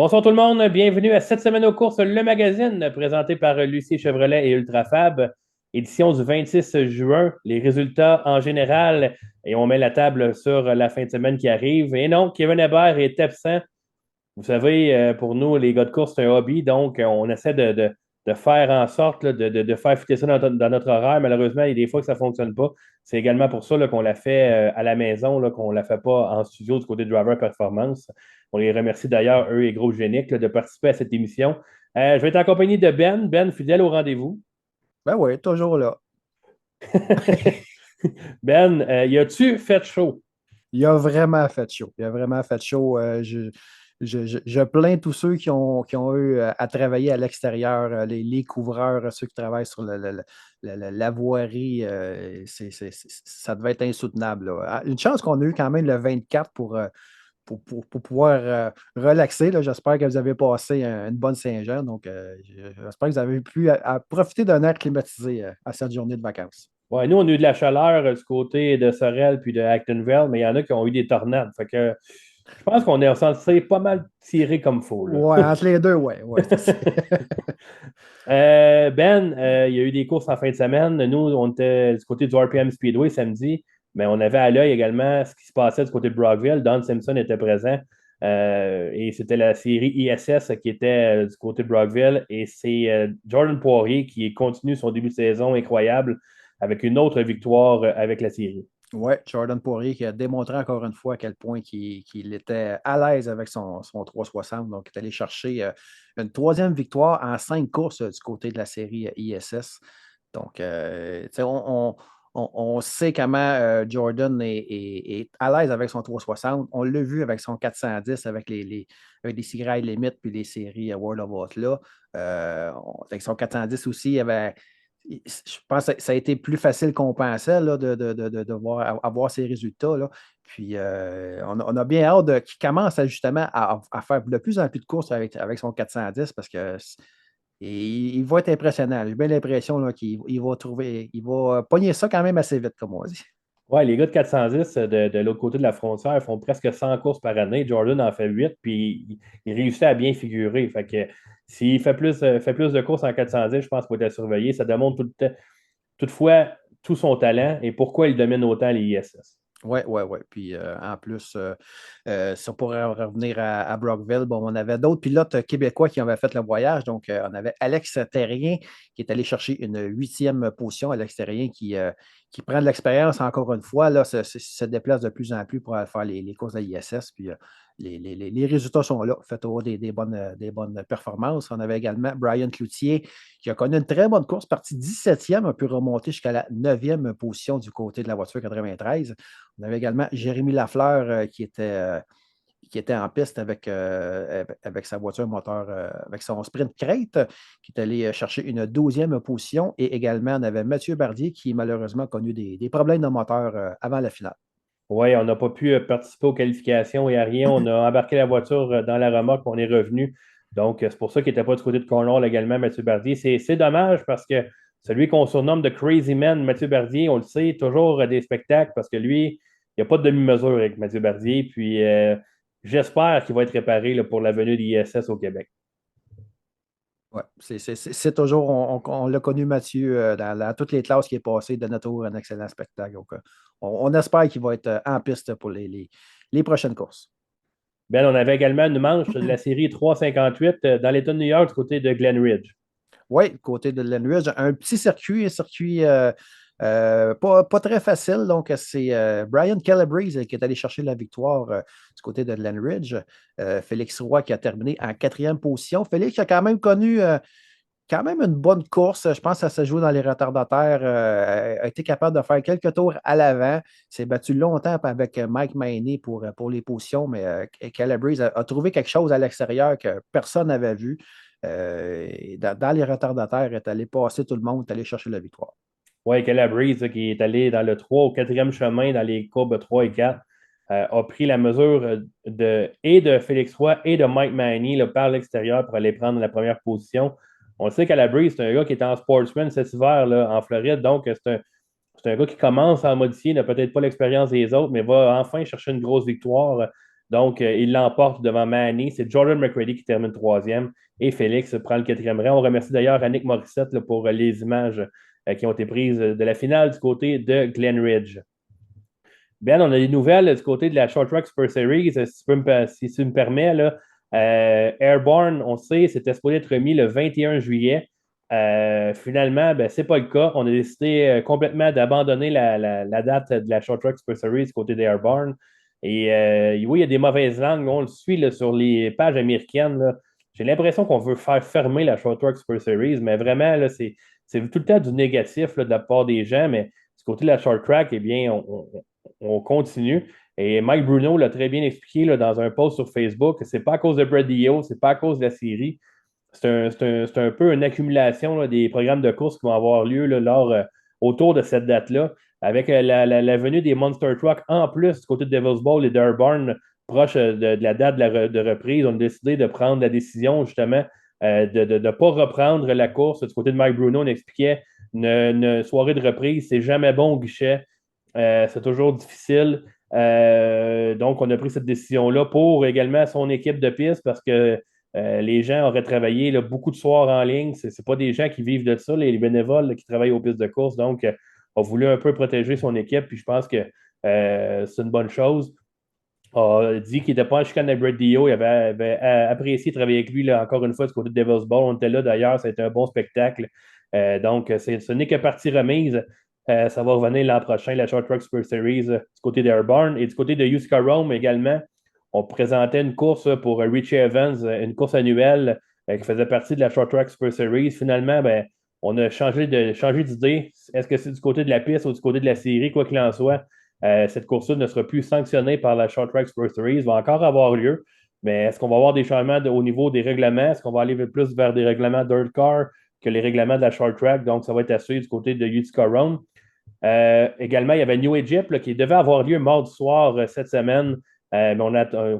Bonsoir tout le monde, bienvenue à cette semaine aux courses, le magazine présenté par Lucie Chevrolet et Ultrafab, édition du 26 juin. Les résultats en général, et on met la table sur la fin de semaine qui arrive. Et non, Kevin Hébert est absent. Vous savez, pour nous, les gars de course, c'est un hobby, donc on essaie de faire en sorte là, de faire fitter ça dans notre horaire. Malheureusement, il y a des fois que ça ne fonctionne pas. C'est également pour ça là, qu'on l'a fait à la maison, là, qu'on ne la fait pas en studio du côté de Driver Performance. On les remercie d'ailleurs, eux et Gros Génique, là, de participer à cette émission. Je vais être accompagné de Ben. Ben, fidèle au rendez-vous. Ben oui, toujours là. Ben, y a-tu fait chaud? Il a vraiment fait chaud. Il a vraiment fait chaud. Je plains tous ceux qui ont eu à travailler à l'extérieur, les couvreurs, ceux qui travaillent sur la voirie. Ça devait être insoutenable, là. Une chance qu'on a eu quand même le 24 pour pouvoir relaxer, là. J'espère que vous avez passé une bonne Saint-Jean. Donc, j'espère que vous avez pu à profiter d'un air climatisé à cette journée de vacances. Ouais, nous, on a eu de la chaleur du côté de Sorel puis de Actonville, mais il y en a qui ont eu des tornades. Fait que je pense qu'on est censé pas mal tirer comme faux, là. Ouais, entre les deux, ouais, ouais. Ben, il y a eu des courses en fin de semaine. Nous, on était du côté du RPM Speedway samedi, mais on avait à l'œil également ce qui se passait du côté de Brockville. Don Simpson était présent et c'était la série ISS qui était du côté de Brockville. Et c'est Jordan Poirier qui continue son début de saison incroyable avec une autre victoire avec la série. Ouais, Jordan Poirier qui a démontré encore une fois à quel point qu'il était à l'aise avec son 360. Donc, il est allé chercher une troisième victoire en 5 courses du côté de la série ISS. Donc, tu sais, on sait comment Jordan est à l'aise avec son 360. On l'a vu avec son 410, avec les Seagrail Limit puis les séries World of Outlaw. Avec son 410 aussi, il y avait je pense que ça a été plus facile qu'on pensait là, de voir, avoir ces résultats. Là. Puis on a bien hâte qu'il commence justement à faire de plus en plus de courses avec son 410 parce que il va être impressionnant. J'ai bien l'impression là, qu'il va trouver, il va pogner ça quand même assez vite, comme on dit. Ouais, les gars de 410 de l'autre côté de la frontière font presque 100 courses par année. Jordan en fait 8, puis il réussit à bien figurer. Fait que s'il fait plus de courses en 410, je pense qu'il va être surveillé. Ça démontre toutefois tout son talent et pourquoi il domine autant les ISS. Oui, oui, oui. Puis en plus, si on pourrait revenir à Brockville, bon, on avait d'autres pilotes québécois qui avaient fait le voyage. Donc, on avait Alex Terrien qui est allé chercher une huitième position. Alex Terrien qui prend de l'expérience encore une fois, là, se déplace de plus en plus pour aller faire les courses de l'ISS. Puis les résultats sont là. Fait au des bonnes performances. On avait également Brian Cloutier qui a connu une très bonne course, parti 17e, a pu remonter jusqu'à la 9e position du côté de la voiture 93. On avait également Jérémy Lafleur qui était en piste avec sa voiture moteur, avec son Sprint Crate, qui est allé chercher une 12e position. Et également, on avait Mathieu Bardier qui malheureusement a connu des problèmes de moteur avant la finale. Oui, on n'a pas pu participer aux qualifications et à rien. On a embarqué la voiture dans la remorque, on est revenu. Donc, c'est pour ça qu'il n'était pas du côté de Cornwall également, Mathieu Bardier. C'est dommage parce que celui qu'on surnomme de Crazy Man, Mathieu Bardier, on le sait, toujours à des spectacles parce que lui, il n'y a pas de demi-mesure avec Mathieu Bardier. Puis, j'espère qu'il va être réparé là, pour la venue de l'ISS au Québec. Ouais, c'est toujours, on l'a connu Mathieu dans toutes les classes qui est passé, de notre tour, un excellent spectacle. Donc, on espère qu'il va être en piste pour les prochaines courses. Ben, on avait également une manche de la série 358 dans l'État de New York du côté de Glen Ridge. Oui, côté de Lenridge, un petit circuit, un circuit pas très facile. Donc, c'est Brian Calabrese qui est allé chercher la victoire du côté de Lenridge. Félix Roy qui a terminé en quatrième position. Félix a quand même connu quand même une bonne course. Je pense que ça se joue dans les retardataires. A été capable de faire quelques tours à l'avant. S'est battu longtemps avec Mike Mahaney pour les positions, mais Calabrese a trouvé quelque chose à l'extérieur que personne n'avait vu. Dans les retardataires, est allé passer tout le monde, est allé chercher la victoire. Oui, Calabrese, qui est allé dans le 3 au quatrième chemin dans les courbes 3 et 4, a pris la mesure et de Félix Roy et de Mike Manny là, par l'extérieur pour aller prendre la première position. On sait qu'Calabrese, c'est un gars qui est en sportsman cet hiver là, en Floride, donc c'est un gars qui commence à modifier, n'a peut-être pas l'expérience des autres, mais va enfin chercher une grosse victoire. Donc, il l'emporte devant Manny. C'est Jordan McCready qui termine troisième et Félix prend le quatrième rang. On remercie d'ailleurs Annick Morissette là, pour les images qui ont été prises de la finale du côté de Glenridge. Ben, on a des nouvelles du côté de la Short Track Super Series. Si tu me permets, là, Airborne, on sait, c'était supposé être remis le 21 juillet. Finalement, ben, ce n'est pas le cas. On a décidé complètement d'abandonner la date de la Short Track Super Series du côté d'Airborne. Et oui, il y a des mauvaises langues. On le suit là, sur les pages américaines. Là. J'ai l'impression qu'on veut faire fermer la Short Track Super Series, mais vraiment, là, c'est tout le temps du négatif là, de la part des gens. Mais du côté de la Short Track, eh bien, on continue. Et Mike Bruno l'a très bien expliqué là, dans un post sur Facebook que ce n'est pas à cause de Brad Dio, c'est pas à cause de la série. C'est un peu une accumulation là, des programmes de course qui vont avoir lieu là, autour de cette date-là, avec la venue des Monster Trucks en plus du côté de Devil's Bowl et d'Airborne, proche de la date de reprise. On a décidé de prendre la décision justement de ne pas reprendre la course. Du côté de Mike Bruno, on expliquait une soirée de reprise, c'est jamais bon au guichet. C'est toujours difficile. Donc, on a pris cette décision-là pour également son équipe de piste parce que les gens auraient travaillé là, beaucoup de soirs en ligne. Ce n'est pas des gens qui vivent de ça, les bénévoles là, qui travaillent aux pistes de course. Donc, on a voulu un peu protéger son équipe. Puis je pense que c'est une bonne chose. A dit qu'il n'était pas en chicane avec Brett Dio. Il avait apprécié travailler avec lui, là, encore une fois, du côté de Devil's Bowl. On était là d'ailleurs. Ça a été un bon spectacle. Donc, ce n'est que partie remise. Ça va revenir l'an prochain, la Short Track Super Series du côté d'Airborne. Et du côté de Utica Rome également, on présentait une course pour Richie Evans, une course annuelle qui faisait partie de la Short Track Super Series. Finalement, ben, on a changé d'idée. Est-ce que c'est du côté de la piste ou du côté de la série, quoi qu'il en soit? Cette course-là ne sera plus sanctionnée par la Short Track Super Series. Elle va encore avoir lieu. Mais est-ce qu'on va avoir des changements au niveau des règlements? Est-ce qu'on va aller plus vers des règlements Dirt Car que les règlements de la Short Track? Donc, ça va être à suivre du côté de Utica Rome. Également, il y avait New Egypt là, qui devait avoir lieu mardi soir cette semaine. Mais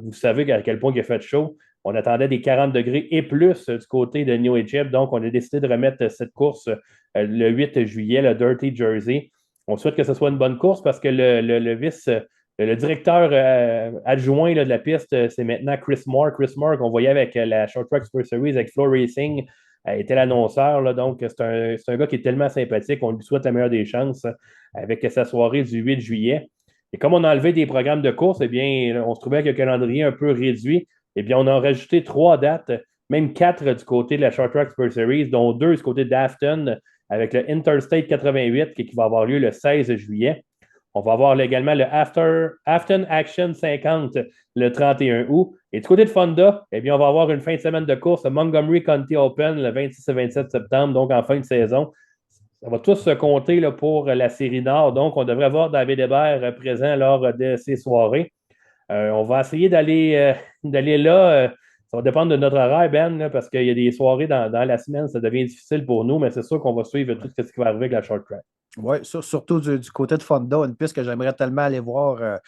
vous savez à quel point il a fait chaud. On attendait des 40 degrés et plus du côté de New Egypt. Donc, on a décidé de remettre cette course le 8 juillet, le Dirty Jersey. On souhaite que ce soit une bonne course parce que le directeur adjoint là, de la piste, c'est maintenant Chris Moore. Chris Moore, qu'on voyait avec la Short Track Super Series, avec Flow Racing, était l'annonceur. Là, donc, c'est un gars qui est tellement sympathique. On lui souhaite la meilleure des chances avec sa soirée du 8 juillet. Et comme on a enlevé des programmes de course, eh bien, on se trouvait avec un calendrier un peu réduit. Eh bien, on a rajouté 3 dates, même 4 du côté de la Short Track Super Series, dont 2 du côté d'Afton, avec le Interstate 88 qui va avoir lieu le 16 juillet. On va avoir également le Afton Action 50 le 31 août. Et du côté de Fonda, eh bien, on va avoir une fin de semaine de course, le Montgomery County Open le 26 et 27 septembre, donc en fin de saison. Ça va tous se compter là, pour la série Nord. Donc, on devrait avoir David Hébert présent lors de ces soirées. On va essayer d'aller là. Ça va dépendre de notre horaire, Ben, là, parce qu'il y a des soirées dans la semaine, ça devient difficile pour nous, mais c'est sûr qu'on va suivre tout ce qui va arriver avec la short track. Oui, surtout du côté de Fonda, une piste que j'aimerais tellement aller voir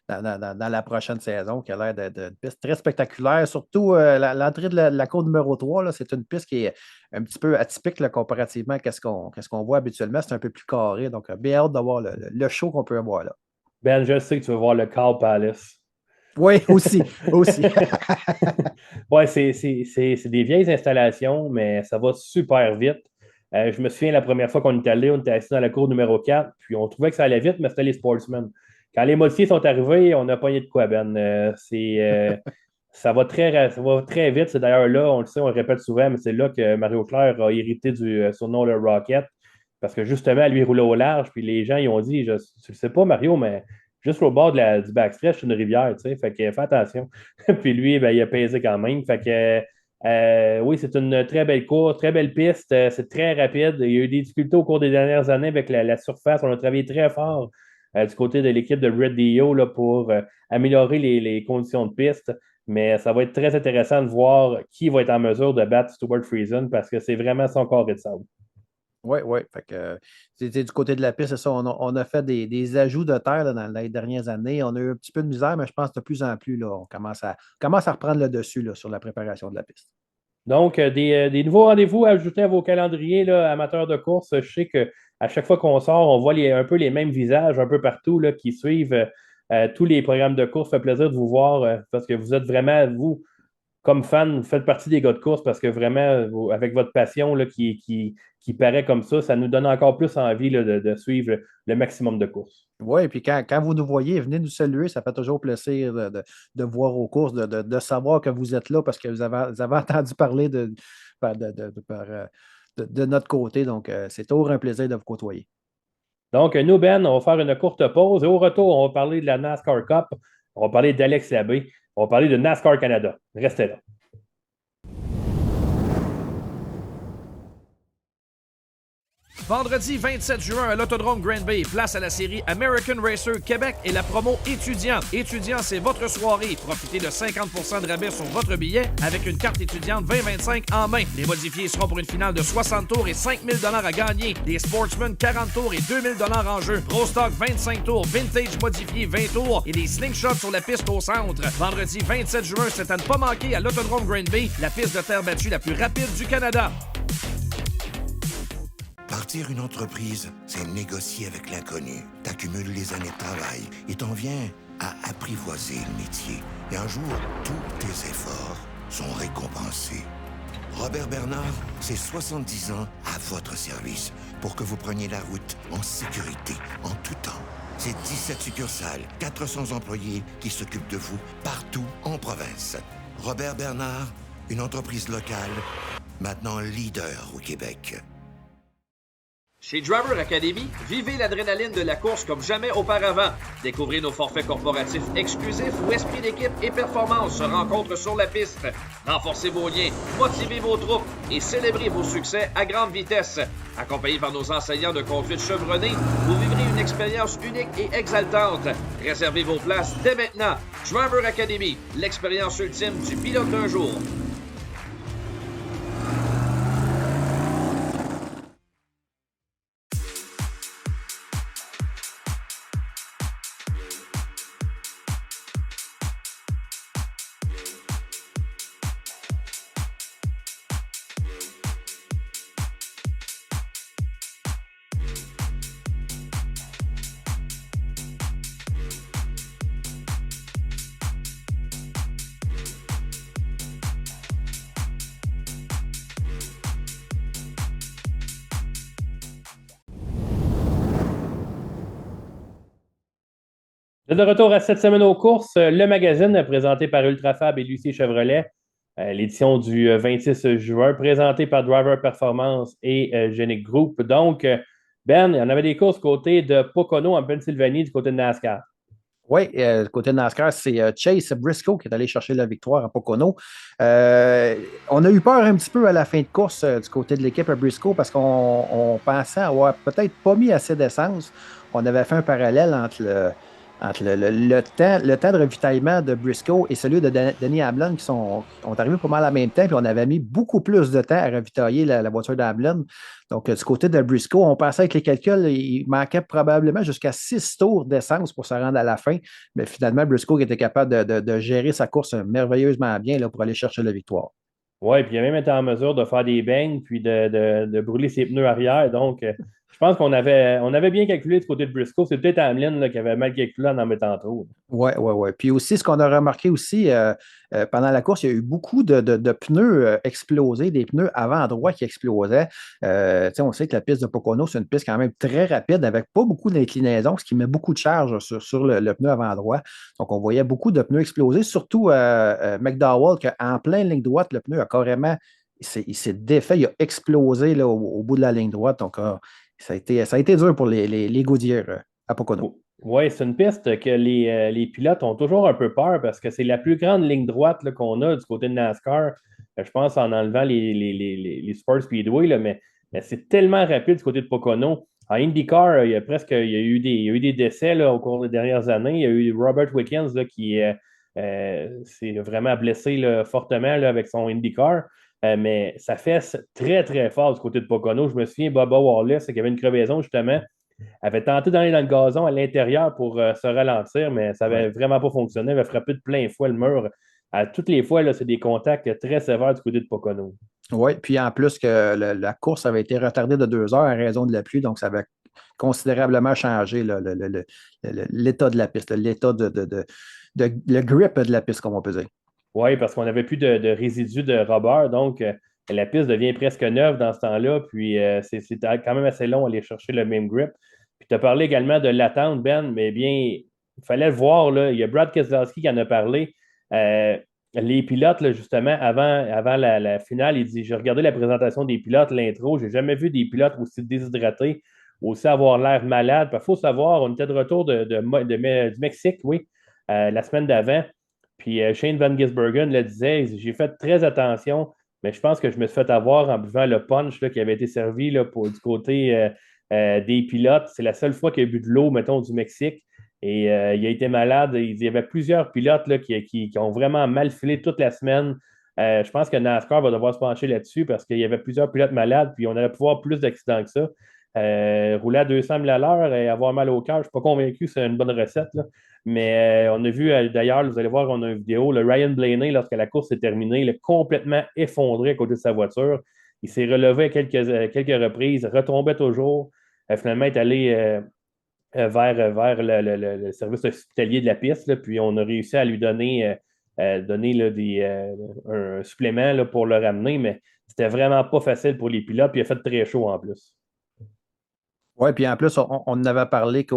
dans la prochaine saison, qui a l'air d'être une piste très spectaculaire. Surtout l'entrée de la cour numéro 3, là, c'est une piste qui est un petit peu atypique là, comparativement à ce qu'on voit habituellement. C'est un peu plus carré. Donc, bien hâte d'avoir le show qu'on peut avoir là. Ben, je sais que tu veux voir le Cow Palace. Oui, aussi, aussi. Oui, c'est des vieilles installations, mais ça va super vite. Je me souviens la première fois qu'on est allé, on était assis dans la cour numéro 4, puis on trouvait que ça allait vite, mais c'était les sportsmen. Quand les motiers sont arrivés, on a pogné de quoi, Ben. Ça va très vite. C'est d'ailleurs là, on le sait, on le répète souvent, mais c'est là que Mario Claire a hérité du surnom le Rocket. Parce que justement, lui, il roulait au large, puis les gens, ils ont dit, je ne sais pas, Mario, mais juste au bord du backstretch, c'est une rivière, tu sais. Fait que fais attention. Puis lui, ben, il a pesé quand même. Fait que oui, c'est une très belle course, très belle piste. C'est très rapide. Il y a eu des difficultés au cours des dernières années avec la surface. On a travaillé très fort du côté de l'équipe de Red Dio là, pour améliorer les conditions de piste. Mais ça va être très intéressant de voir qui va être en mesure de battre Stuart Friesen parce que c'est vraiment son corps de sable. Oui, oui. Fait que du côté de la piste, c'est ça. On a fait des ajouts de terre là, dans les dernières années. On a eu un petit peu de misère, mais je pense que de plus en plus, là, on commence à reprendre le dessus là, sur la préparation de la piste. Donc, des nouveaux rendez-vous à ajouter à vos calendriers, là, amateurs de course. Je sais qu'à chaque fois qu'on sort, on voit un peu les mêmes visages un peu partout là, qui suivent tous les programmes de course. Ça fait plaisir de vous voir parce que vous êtes vraiment, vous, comme fan, vous faites partie des gars de course parce que vraiment, avec votre passion là, qui paraît comme ça nous donne encore plus envie là, de suivre le maximum de courses. Oui, puis quand vous nous voyez, venez nous saluer. Ça fait toujours plaisir de voir aux courses, de savoir que vous êtes là parce que vous avez entendu parler de notre côté. Donc, c'est toujours un plaisir de vous côtoyer. Donc, nous, Ben, on va faire une courte pause et au retour, on va parler de la NASCAR Cup, on va parler d'Alex Labbé, on va parler de NASCAR Canada. Restez là. Vendredi 27 juin à l'Autodrome Grand Bay, place à la série American Racer Québec et la promo étudiant. Étudiant, c'est votre soirée. Profitez de 50% de rabais sur votre billet avec une carte étudiante 2025 en main. Les modifiés seront pour une finale de 60 tours et 5 000 à gagner. Les Sportsmen 40 tours et 2 000 en jeu. Pro Stock 25 tours, Vintage modifié 20 tours et des slingshots sur la piste au centre. Vendredi 27 juin, c'est à ne pas manquer à l'Autodrome Grand Bay, la piste de terre battue la plus rapide du Canada. Partir une entreprise, c'est négocier avec l'inconnu. T'accumules les années de travail et t'en viens à apprivoiser le métier. Et un jour, tous tes efforts sont récompensés. Robert Bernard, c'est 70 ans à votre service pour que vous preniez la route en sécurité, en tout temps. C'est 17 succursales, 400 employés qui s'occupent de vous partout en province. Robert Bernard, une entreprise locale, maintenant leader au Québec. Chez Driver Academy, vivez l'adrénaline de la course comme jamais auparavant. Découvrez nos forfaits corporatifs exclusifs où esprit d'équipe et performance se rencontrent sur la piste. Renforcez vos liens, motivez vos troupes et célébrez vos succès à grande vitesse. Accompagné par nos enseignants de conduite chevronnés, vous vivrez une expérience unique et exaltante. Réservez vos places dès maintenant. Driver Academy, l'expérience ultime du pilote d'un jour. De retour à cette semaine aux courses, le magazine présenté par Ultrafab et Lucie Chevrolet, l'édition du 26 juin, présenté par Driver Performance et Genic Group. Donc, Ben, il y en avait des courses côté de Pocono en Pennsylvanie, du côté de NASCAR. Oui, du côté de NASCAR, c'est Chase Briscoe qui est allé chercher la victoire à Pocono. On a eu peur un petit peu à la fin de course du côté de l'équipe à Briscoe parce qu'on pensait avoir peut-être pas mis assez d'essence. On avait fait un parallèle entre le temps de ravitaillement de Briscoe et celui de Denny Hamlin qui sont arrivés pas mal en même temps, puis on avait mis beaucoup plus de temps à ravitailler la voiture d'Hamlin. Donc, du côté de Briscoe, on pensait avec les calculs, il manquait probablement jusqu'à 6 tours d'essence pour se rendre à la fin, mais finalement, Briscoe était capable de gérer sa course merveilleusement bien là, pour aller chercher la victoire. Oui, puis il a même été en mesure de faire des bangs puis de brûler ses pneus arrière. Donc, je pense qu'on avait bien calculé du côté de Briscoe. C'est peut-être Hamlin là, qui avait mal calculé en mettant trop. Oui, oui, oui. Puis aussi, ce qu'on a remarqué aussi pendant la course, il y a eu beaucoup de pneus explosés, des pneus avant-droit qui explosaient. On sait que la piste de Pocono, c'est une piste quand même très rapide avec pas beaucoup d'inclinaison, ce qui met beaucoup de charge sur le pneu avant-droit. Donc, on voyait beaucoup de pneus exploser, surtout McDowell, qu'en pleine ligne droite, le pneu a carrément, il s'est défait, il a explosé là, au bout de la ligne droite. Donc, ça a été dur pour les Goodyear à Pocono. Oui, c'est une piste que les pilotes ont toujours un peu peur parce que c'est la plus grande ligne droite là, qu'on a du côté de NASCAR. Je pense en enlevant les Sport Speedway, là, mais c'est tellement rapide du côté de Pocono. En IndyCar, il y a eu des décès là, au cours des dernières années. Il y a eu Robert Wickens là, qui s'est vraiment blessé là, fortement là, avec son IndyCar. Mais ça fait très, très fort du côté de Pocono. Je me souviens, Bubba Wallace, qui avait une crevaison justement, avait tenté d'aller dans le gazon à l'intérieur pour se ralentir, mais ça n'avait vraiment pas fonctionné. Il avait frappé de plein fouet le mur. À toutes les fois, là, c'est des contacts très sévères du côté de Pocono. Oui, puis en plus que la course avait été retardée de 2 heures à raison de la pluie, donc ça avait considérablement changé l'état de la piste, l'état le grip de la piste, comme on peut dire. Oui, parce qu'on n'avait plus de résidus de rubber, donc la piste devient presque neuve dans ce temps-là, puis c'est quand même assez long aller chercher le même grip. Puis tu as parlé également de l'attente, Ben, mais bien, il fallait le voir, là. Il y a Brad Keselowski qui en a parlé. Les pilotes, là, justement, avant la finale, il dit, j'ai regardé la présentation des pilotes, l'intro, j'ai jamais vu des pilotes aussi déshydratés, aussi avoir l'air malade. Il faut savoir, on était de retour du Mexique, oui, la semaine d'avant. Puis Shane Van Gisbergen le disait, j'ai fait très attention, mais je pense que je me suis fait avoir en buvant le punch là, qui avait été servi là, du côté des pilotes. C'est la seule fois qu'il a bu de l'eau, mettons, du Mexique. Et il a été malade. Il y avait plusieurs pilotes là, qui ont vraiment mal filé toute la semaine. Je pense que NASCAR va devoir se pencher là-dessus parce qu'il y avait plusieurs pilotes malades, puis on aurait pu voir plus d'accidents que ça. Rouler à 200 000 à l'heure et avoir mal au cœur, je ne suis pas convaincu que c'est une bonne recette. Là. Mais on a vu, d'ailleurs, vous allez voir, on a une vidéo, le Ryan Blaney, lorsque la course est terminée, il est complètement effondré à côté de sa voiture. Il s'est relevé à quelques reprises, retombait toujours. Finalement, il est allé vers le service hospitalier de la piste, là, puis on a réussi à lui donner là, un supplément là, pour le ramener, mais c'était vraiment pas facile pour les pilotes, puis il a fait très chaud en plus. Oui, puis en plus, on en avait parlé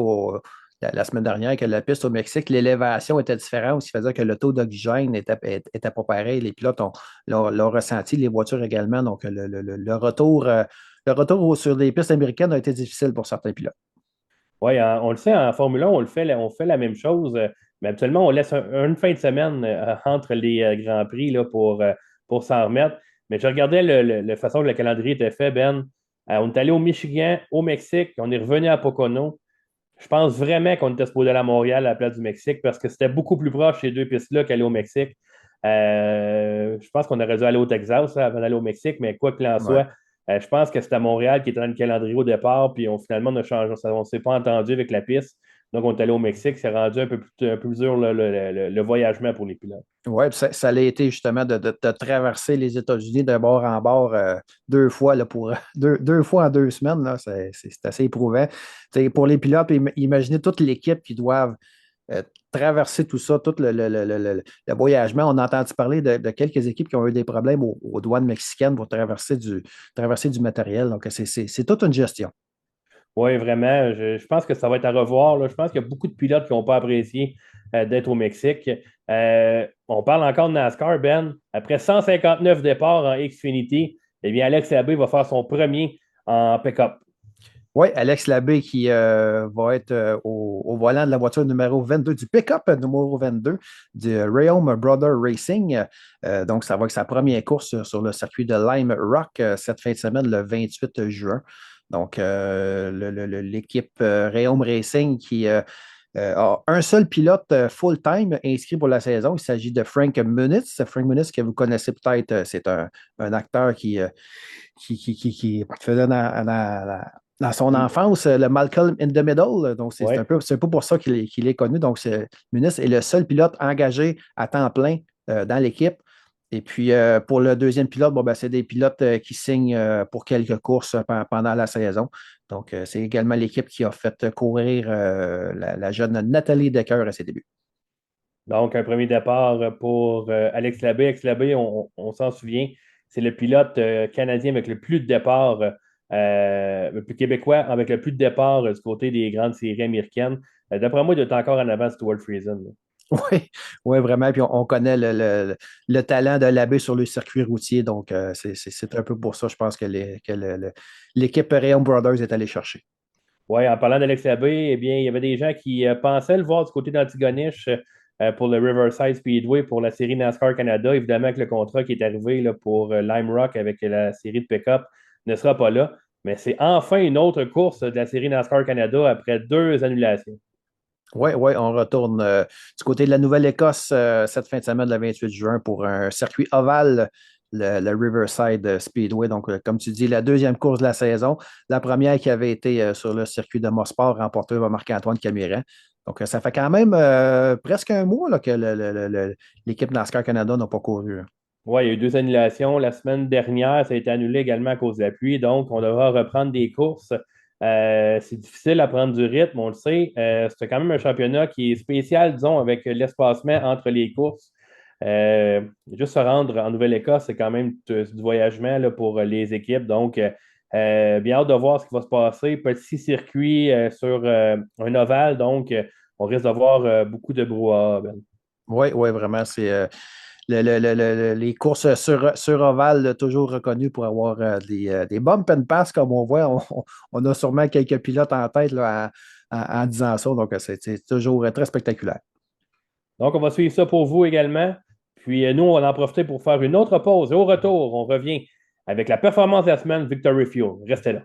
la semaine dernière que la piste au Mexique, l'élévation était différente, ce qui faisait que le taux d'oxygène n'était pas pareil. Les pilotes l'ont ressenti, les voitures également. Donc, le retour sur les pistes américaines a été difficile pour certains pilotes. Oui, on le sait, en Formule 1, on fait la même chose, mais habituellement, on laisse une fin de semaine entre les Grands Prix là, pour s'en remettre. Mais je regardais la façon que le calendrier était fait, Ben. On est allé au Michigan, au Mexique, on est revenu à Pocono. Je pense vraiment qu'on était supposé aller à Montréal à la place du Mexique parce que c'était beaucoup plus proche ces deux pistes-là qu'aller au Mexique. Je pense qu'on aurait dû aller au Texas là, avant d'aller au Mexique, mais quoi qu'il en soit, je pense que c'était à Montréal qui était dans le calendrier au départ, puis finalement, on ne s'est pas entendu avec la piste. Donc, on est allé au Mexique, c'est rendu un peu plus dur le voyagement pour les pilotes. Oui, ça a été justement de traverser les États-Unis de bord en bord 2 fois là, pour 2 fois en 2 semaines. Là, c'est assez éprouvant. Pour les pilotes, imaginez toute l'équipe qui doivent traverser tout ça, tout le voyagement. On a entendu parler de quelques équipes qui ont eu des problèmes aux douanes mexicaines pour traverser du matériel. Donc, c'est toute une gestion. Oui, vraiment. Je pense que ça va être à revoir. Là. Je pense qu'il y a beaucoup de pilotes qui n'ont pas apprécié d'être au Mexique. On parle encore de NASCAR, Ben. Après 159 départs en Xfinity, eh bien, Alex Labé va faire son premier en pick-up. Oui, Alex Labbé qui va être au volant de la voiture numéro 22, du pick-up numéro 22 du Rheaume Brother Racing. Donc, ça va être sa première course sur le circuit de Lime Rock cette fin de semaine, le 28 juin. Donc, l'équipe Rheaume Racing qui a un seul pilote full-time inscrit pour la saison. Il s'agit de Frank Muniz. Frank Muniz, que vous connaissez peut-être, c'est un acteur qui faisait dans son enfance, le Malcolm in the Middle. Donc, c'est un peu pour ça qu'il est connu. Donc, Muniz est le seul pilote engagé à temps plein dans l'équipe. Et puis, pour le deuxième pilote, c'est des pilotes qui signent pour quelques courses pendant la saison. Donc, c'est également l'équipe qui a fait courir la jeune Nathalie Decker à ses débuts. Donc, un premier départ pour Alex Labbé. Alex Labbé, on s'en souvient, c'est le pilote canadien avec le plus de départs, le plus québécois avec le plus de départs du côté des grandes séries américaines. D'après moi, il est encore en avant Stuart Friesen. Oui, vraiment. Puis on connaît le talent de Labbé sur le circuit routier. Donc, c'est un peu pour ça, je pense, que l'équipe Rheaume Brothers est allée chercher. Oui, en parlant d'Alex Labbé, eh bien, il y avait des gens qui pensaient le voir du côté d'Antigonish pour le Riverside Speedway pour la série NASCAR Canada. Évidemment que le contrat qui est arrivé là, pour Lime Rock avec la série de pick-up ne sera pas là. Mais c'est enfin une autre course de la série NASCAR Canada après 2 annulations. Oui, on retourne du côté de la Nouvelle-Écosse cette fin de semaine, le 28 juin, pour un circuit ovale, le Riverside Speedway. Donc, comme tu dis, la deuxième course de la saison. La première qui avait été sur le circuit de Mossport, remportée par Marc-Antoine Camiran. Donc, ça fait quand même presque un mois là, que l'équipe NASCAR Canada n'a pas couru. Oui, il y a eu 2 annulations. La semaine dernière, ça a été annulé également à cause de la pluie. Donc, on devra reprendre des courses C'est difficile à prendre du rythme, on le sait. C'est quand même un championnat qui est spécial, disons, avec l'espacement entre les courses. Juste se rendre en Nouvelle-Écosse, c'est quand même du voyagement là, pour les équipes. Donc, bien hâte de voir ce qui va se passer. Petit circuit sur un ovale, donc on risque d'avoir beaucoup de brouhaha, Ben. Oui, oui, vraiment. C'est les courses sur ovale, toujours reconnues pour avoir des bump and pass, comme on voit. On a sûrement quelques pilotes en tête là, en disant ça. Donc, c'est toujours très spectaculaire. Donc, on va suivre ça pour vous également. Puis, nous, on va en profiter pour faire une autre pause. Et au retour, on revient avec la performance de la semaine Victory Fuel. Restez là.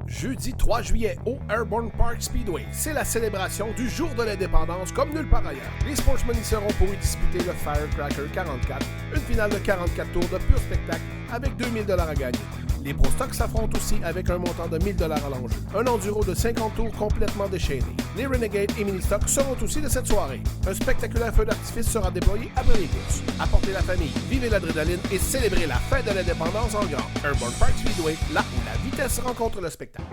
Jeudi 3 juillet au Airborne Park Speedway. C'est la célébration du jour de l'indépendance comme nulle part ailleurs. Les sportsmen y seront pour y disputer le Firecracker 44, une finale de 44 tours de pur spectacle avec 2000 $ à gagner. Les Pro Stocks s'affrontent aussi avec un montant de 1000 $ à l'enjeu. Un enduro de 50 tours complètement déchaîné. Les Renegade et Mini Stock seront aussi de cette soirée. Un spectaculaire feu d'artifice sera déployé après les courses. Apportez la famille, vivez l'adrénaline et célébrez la fête de l'indépendance en grand. Airborne Park Speedway, là où la vitesse rencontre le spectacle.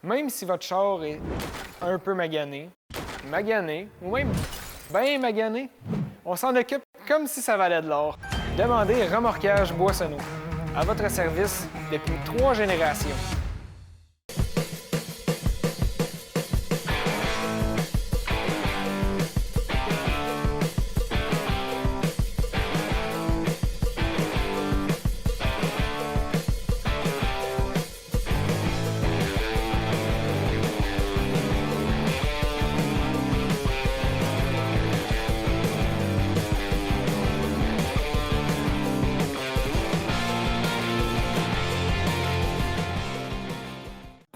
Même si votre char est un peu magané, ou même bien magané, on s'en occupe comme si ça valait de l'or. Demandez Remorquage Boissonneau. À votre service depuis 3 générations.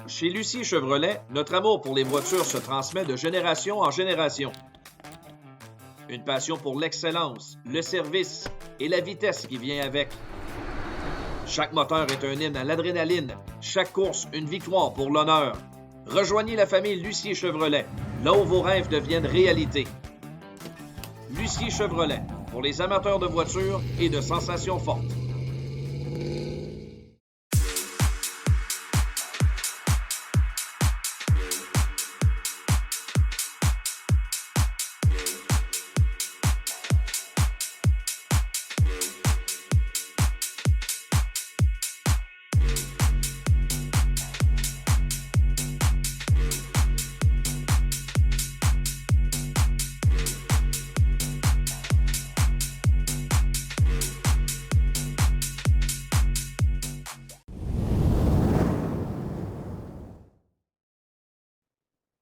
Chez Lucie Chevrolet, notre amour pour les voitures se transmet de génération en génération. Une passion pour l'excellence, le service et la vitesse qui vient avec. Chaque moteur est un hymne à l'adrénaline, chaque course une victoire pour l'honneur. Rejoignez la famille Lucie Chevrolet, là où vos rêves deviennent réalité. Lucie Chevrolet, pour les amateurs de voitures et de sensations fortes.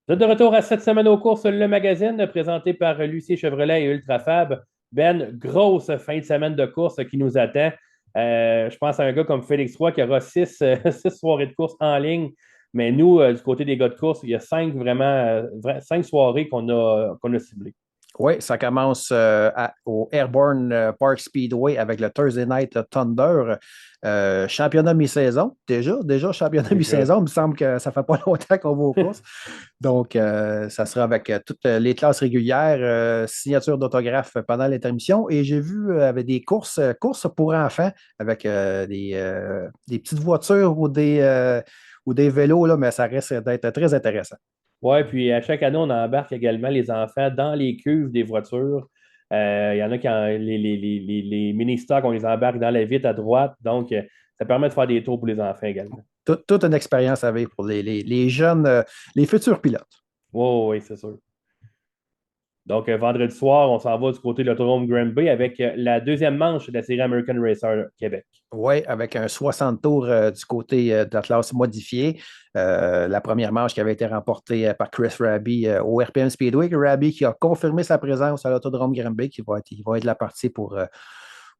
Vous êtes de retour à cette semaine aux courses, le magazine présenté par Lucie Chevrolet et Ultrafab. Ben, grosse fin de semaine de course qui nous attend. Je pense à un gars comme Félix Roy qui aura 6 soirées de course en ligne. Mais nous, du côté des gars de course, il y a 5 soirées qu'on a ciblées. Oui, ça commence au Airborne Park Speedway avec le Thursday Night Thunder. Championnat mi-saison. Déjà championnat mi-saison. Il me semble que ça ne fait pas longtemps qu'on va aux courses. Donc, ça sera avec toutes les classes régulières, signature d'autographes pendant l'intermission. Et j'ai vu avec des courses pour enfants avec des petites voitures ou des vélos, là, mais ça risque d'être très intéressant. Oui, puis à chaque année, on embarque également les enfants dans les cuves des voitures. Il y en a qui les mini-stocks, on les embarque dans la vitre à droite. Donc, ça permet de faire des tours pour les enfants également. Toute une expérience à vivre pour les jeunes, les futurs pilotes. Oui, c'est sûr. Donc, vendredi soir, on s'en va du côté de l'autodrome Granby avec la deuxième manche de la série American Racer Québec. Oui, avec un 60 tours du côté de la classe modifiée. La première manche qui avait été remportée par Chris Raby au RPM Speedway. Raby qui a confirmé sa présence à l'autodrome Granby, qui va être la partie pour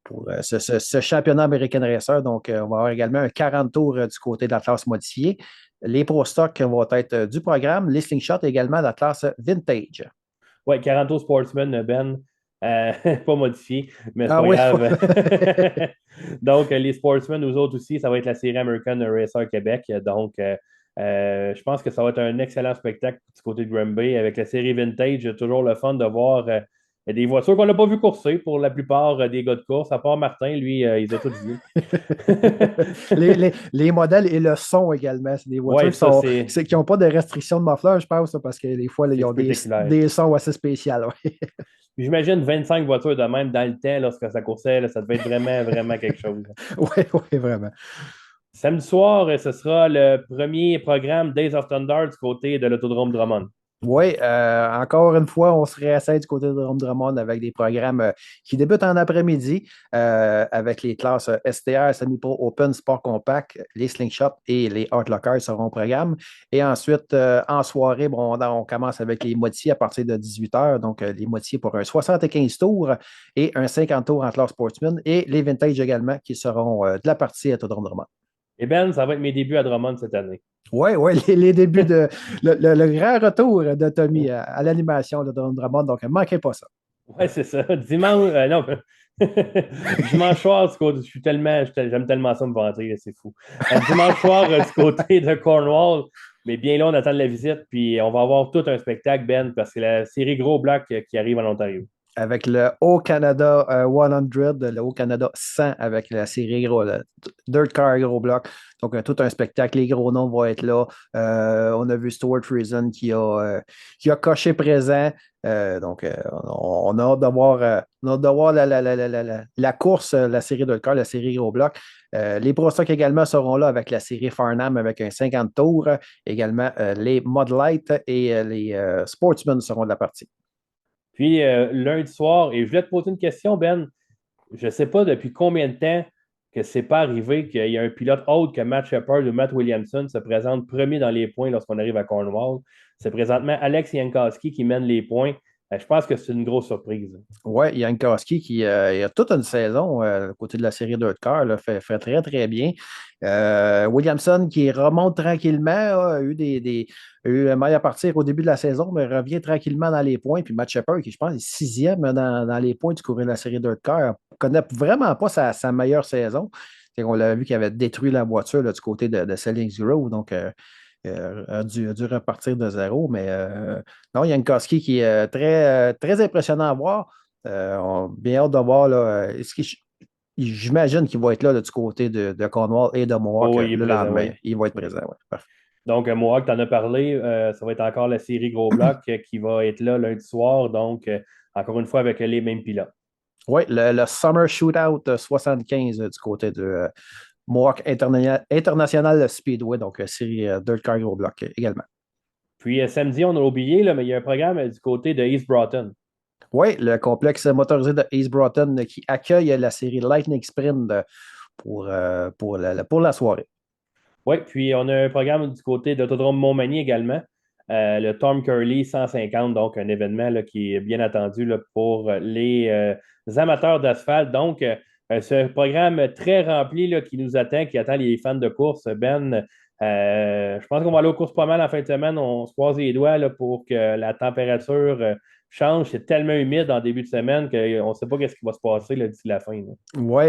pour ce championnat American Racer. Donc, on va avoir également un 40 tours du côté de la classe modifiée. Les Pro Stock vont être du programme. Les Slingshot également de la classe Vintage. Oui, 40 tours Sportsman, Ben. Pas modifié, mais c'est pas Oui. grave. Donc, les Sportsmen, nous autres aussi, ça va être la série American Racer Québec. Donc, je pense que ça va être un excellent spectacle du côté de Granby avec la série Vintage. Toujours le fun de voir des voitures qu'on n'a pas vu courser pour la plupart des gars de course, à part Martin, lui, il les a tous vus. les modèles et le son également. C'est des voitures qui n'ont pas de restriction de muffler, je pense, parce que des fois, là, ils ont des sons assez spéciaux. Ouais. J'imagine 25 voitures de même dans le temps, lorsque ça coursait, là, ça devait être vraiment, vraiment quelque chose. Oui, vraiment. Samedi soir, ce sera le premier programme Days of Thunder du côté de l'Autodrome Drummond. Oui, encore une fois, on se réessaye du côté de Drummond avec des programmes qui débutent en après-midi avec les classes STR, Semi-Pro, Open, Sport Compact, les Slingshot et les Hard Lockers seront au programme. Et ensuite, en soirée, on commence avec les moitiés à partir de 18h, donc les moitiés pour un 75 tours et un 50 tours en classe Sportsman et les Vintage également qui seront de la partie à Autodrome Drummond. Et Ben, ça va être mes débuts à Drummond cette année. Oui, les débuts de le grand retour de Tommy à l'animation de Drummond, donc ne manquez pas ça. Oui, c'est ça. Dimanche, non, dimanche soir, j'aime tellement ça me vanter, c'est fou. Dimanche soir, du côté de Cornwall, mais bien là, on attend la visite, puis on va avoir tout un spectacle, Ben, parce que la série Gros Bloc qui arrive en Ontario. Avec le Haut-Canada 100, le Haut-Canada 100 avec la série Dirt Car Gros Bloc. Donc, tout un spectacle. Les gros noms vont être là. On a vu Stuart Friesen qui a coché présent. Donc, on a hâte de voir la course, la série Dirt Car, la série Gros Bloc. Les Pro Stock également seront là avec la série Farnham avec un 50 tours. Également, les Mud Light et les Sportsmen seront de la partie. Puis lundi soir, et je voulais te poser une question, Ben. Je ne sais pas depuis combien de temps que c'est pas arrivé qu'il y a un pilote autre que Matt Shepard ou Matt Williamson se présente premier dans les points lorsqu'on arrive à Cornwall. C'est présentement Alex Jankowski qui mène les points. Je pense que c'est une grosse surprise. Oui, Jankowski qui il a toute une saison côté de la série Dirt Car, fait très, très bien. Williamson qui remonte tranquillement, a eu un mal à partir au début de la saison, mais revient tranquillement dans les points. Puis Matt Shepard, qui je pense est sixième dans les points du cours de la série Dirt Car, ne connaît vraiment pas sa meilleure saison. On l'a vu qu'il avait détruit la voiture là, du côté de Sellings Grove. Donc, a dû repartir de zéro. Mais non, Jankowski qui est très impressionnant à voir. Bien hâte de voir. Là, j'imagine qu'il va être là du côté de Cornwall et de Mohawk le lendemain. Oui. Il va être présent. Ouais. Parfait. Donc, Mohawk, tu en as parlé. Ça va être encore la série Gros Bloc qui va être là lundi soir. Donc, encore une fois, avec les mêmes pilotes. Oui, le Summer Shootout 75 du côté de Mohawk International Speedway, donc série Dirt Car Gros Bloc également. Puis samedi, on a oublié, là, mais il y a un programme du côté de East Broughton. Oui, le complexe motorisé de East Broughton qui accueille la série Lightning Sprint pour la soirée. Oui, puis on a un programme du côté d'Autodrome Montmagny également. Le Tom Curley 150, donc un événement là, qui est bien attendu là, pour les amateurs d'asphalte. Donc, ce programme très rempli là, qui nous attend, qui attend les fans de course, Ben. Je pense qu'on va aller aux courses pas mal en fin de semaine. On se croise les doigts là, pour que la température change. C'est tellement humide en début de semaine qu'on ne sait pas ce qui va se passer là, d'ici la fin. Oui,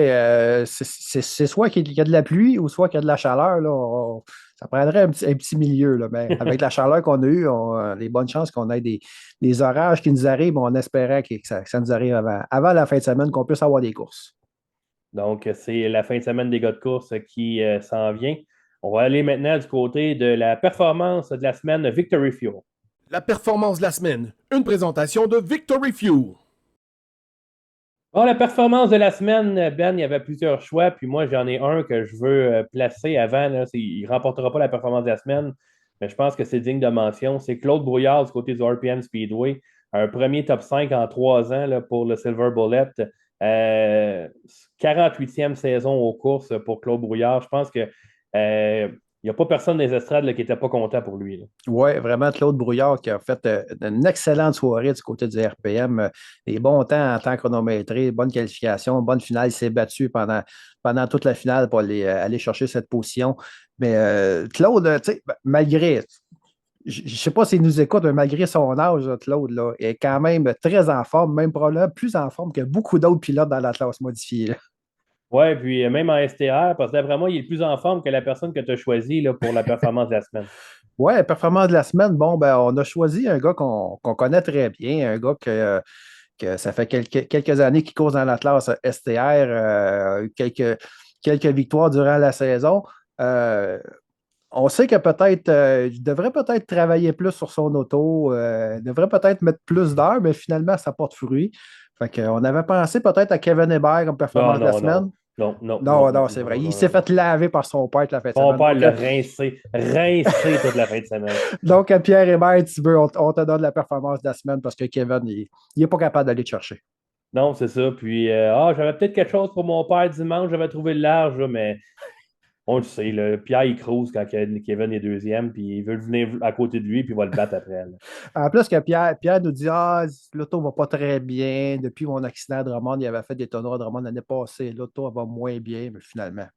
c'est soit qu'il y a de la pluie ou soit qu'il y a de la chaleur. Là. Ça prendrait un petit milieu. Là. Mais avec la chaleur qu'on a eue, les bonnes chances qu'on ait des orages qui nous arrivent, on espérait que ça nous arrive avant la fin de semaine, qu'on puisse avoir des courses. Donc, c'est la fin de semaine des gars de course qui s'en vient. On va aller maintenant du côté de la performance de la semaine Victory Fuel. La performance de la semaine, une présentation de Victory Fuel. Bon, la performance de la semaine, Ben, il y avait plusieurs choix, puis moi, j'en ai un que je veux placer avant. Là, il ne remportera pas la performance de la semaine, mais je pense que c'est digne de mention. C'est Claude Brouillard du côté du RPM Speedway. Un premier top 5 en 3 ans là, pour le Silver Bullet. 48e saison aux courses pour Claude Brouillard. Je pense que il n'y a pas personne dans les estrades là, qui n'était pas content pour lui. Oui, vraiment, Claude Brouillard qui a fait une excellente soirée du côté du RPM. Des bons temps en temps chronométré, bonne qualification, bonne finale. Il s'est battu pendant toute la finale pour aller chercher cette position. Mais Claude, tu sais, malgré, je ne sais pas s'il nous écoute, mais malgré son âge, Claude, là, est quand même très en forme, même probablement plus en forme que beaucoup d'autres pilotes dans la classe modifiée. Oui, puis même en STR, parce que d'après moi, il est plus en forme que la personne que tu as choisie là, pour la performance de la semaine. Ouais, performance de la semaine. Bon, ben, on a choisi un gars qu'on connaît très bien, un gars que ça fait quelques années qu'il court dans la classe STR, quelques victoires durant la saison. On sait que peut-être, il devrait peut-être travailler plus sur son auto, devrait peut-être mettre plus d'heures, mais finalement, ça porte fruit. Fait qu'on avait pensé peut-être à Kevin Hébert comme performance Non, de la non, semaine. non, non, non, Non, non, non, non, c'est vrai. non, Il non, s'est non. fait laver par son père la fin de Son semaine. père Donc, l'a rincé toute la fin de semaine. donc, Pierre Hébert, tu veux, on te donne la performance de la semaine parce que Kevin, il n'est pas capable d'aller te chercher. Non, c'est ça. Puis, j'avais peut-être quelque chose pour mon père dimanche, j'avais trouvé le large, là, mais on le sait, là, Pierre, il crouse quand Kevin est deuxième, puis il veut venir à côté de lui, puis il va le battre après. Là. En plus que Pierre nous dit l'auto va pas très bien. Depuis mon accident à Drummond, il avait fait des tonneaux à Drummond l'année passée. L'auto va moins bien, mais finalement,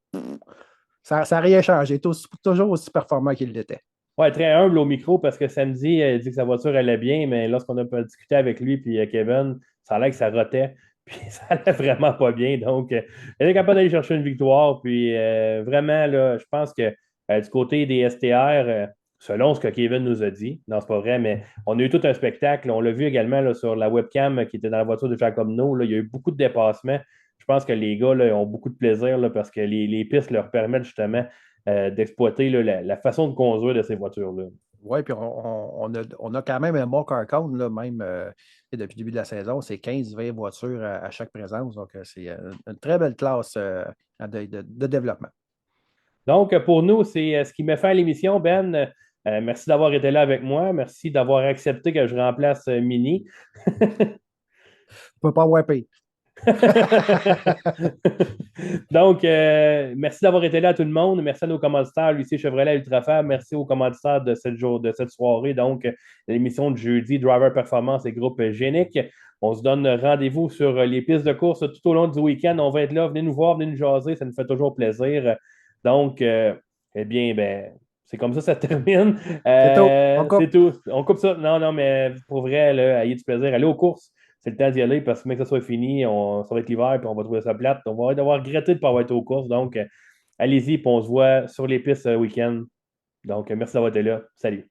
ça n'a rien changé. Il est toujours aussi performant qu'il l'était. Ouais, très humble au micro parce que samedi, il dit que sa voiture allait bien, mais lorsqu'on a discuté avec lui puis Kevin, ça a l'air que ça rotait, puis ça allait vraiment pas bien. Donc, il est capable d'aller chercher une victoire. Puis vraiment, là, je pense que du côté des STR, selon ce que Kevin nous a dit, non, c'est pas vrai, mais on a eu tout un spectacle. On l'a vu également là, sur la webcam qui était dans la voiture de Jacob No. Là, il y a eu beaucoup de dépassements. Je pense que les gars là, ont beaucoup de plaisir là, parce que les pistes leur permettent justement d'exploiter là, la façon de conduire de ces voitures-là. Oui, puis on a quand même un bon car count, là, même depuis le début de la saison. C'est 15-20 voitures à chaque présence. Donc, c'est une très belle classe de développement. Donc, pour nous, c'est ce qui met fin à l'émission. Ben, merci d'avoir été là avec moi. Merci d'avoir accepté que je remplace Mini. On ne peut pas avoir payé. Donc, merci d'avoir été là à tout le monde. Merci à nos commanditaires, Lucie Chevrolet, Ultrafab. Merci aux commanditaires de cette soirée. Donc, l'émission de jeudi, Driver Performance et Groupe Génique. On se donne rendez-vous sur les pistes de course tout au long du week-end. On va être là. Venez nous voir, venez nous jaser. Ça nous fait toujours plaisir. Donc, eh bien, ben, c'est comme ça termine. C'est tout. On coupe. C'est tout. On coupe ça. Non, non, mais pour vrai, là, ayez du plaisir. Allez aux courses. C'est le temps d'y aller parce que, même que ça soit fini, ça va être l'hiver, puis on va trouver ça plate. On va devoir regretter de ne pas avoir été aux courses. Donc, allez-y, puis on se voit sur les pistes ce week-end. Donc, merci d'avoir été là. Salut.